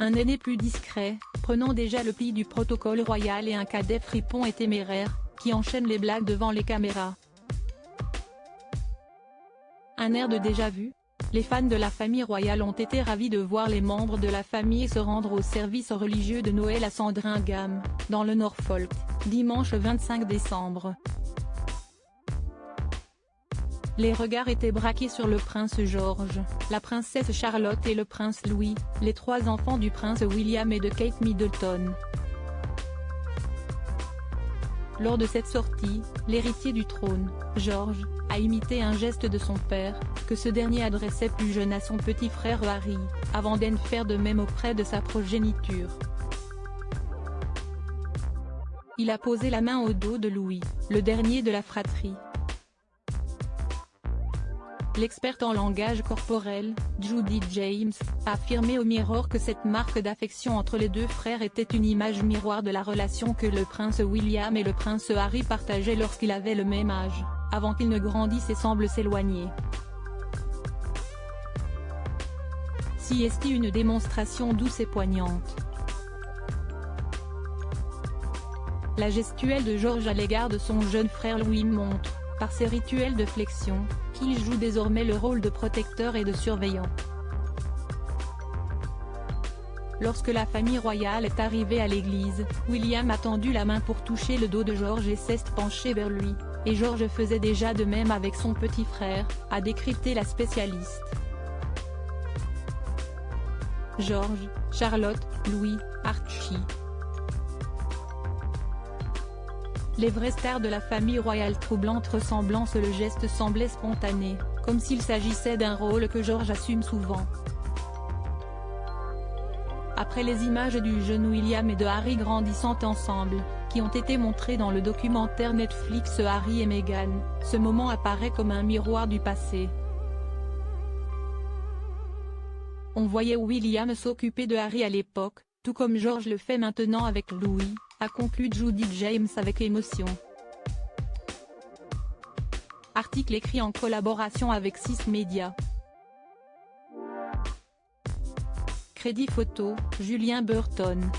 Un aîné plus discret, prenant déjà le pli du protocole royal et un cadet fripon et téméraire, qui enchaîne les blagues devant les caméras. Un air de déjà-vu. Les fans de la famille royale ont été ravis de voir les membres de la famille se rendre au service religieux de Noël à Sandringham, dans le Norfolk, dimanche 25 décembre. Les regards étaient braqués sur le prince George, la princesse Charlotte et le prince Louis, les trois enfants du prince William et de Kate Middleton. Lors de cette sortie, l'héritier du trône, George, a imité un geste de son père, que ce dernier adressait plus jeune à son petit frère Harry, avant d'en faire de même auprès de sa progéniture. Il a posé la main au dos de Louis, le dernier de la fratrie. L'experte en langage corporel, Judy James, a affirmé au Mirror que cette marque d'affection entre les deux frères était une image miroir de la relation que le prince William et le prince Harry partageaient lorsqu'ils avaient le même âge, avant qu'ils ne grandissent et semblent s'éloigner. Si est une démonstration douce et poignante. La gestuelle de George à l'égard de son jeune frère Louis montre, par ses rituels de flexion, qu'il joue désormais le rôle de protecteur et de surveillant. Lorsque la famille royale est arrivée à l'église, William a tendu la main pour toucher le dos de George et s'est penché vers lui, et George faisait déjà de même avec son petit frère, a décrypté la spécialiste. George, Charlotte, Louis, Archie. Les vraies stars de la famille royale troublante ressemblance, le geste semblait spontané, comme s'il s'agissait d'un rôle que George assume souvent. Après les images du jeune William et de Harry grandissant ensemble, qui ont été montrées dans le documentaire Netflix Harry et Meghan, ce moment apparaît comme un miroir du passé. On voyait William s'occuper de Harry à l'époque, tout comme George le fait maintenant avec Louis, a conclu Judy James avec émotion. Article écrit en collaboration avec 6 Médias. Crédit photo, Julien Burton.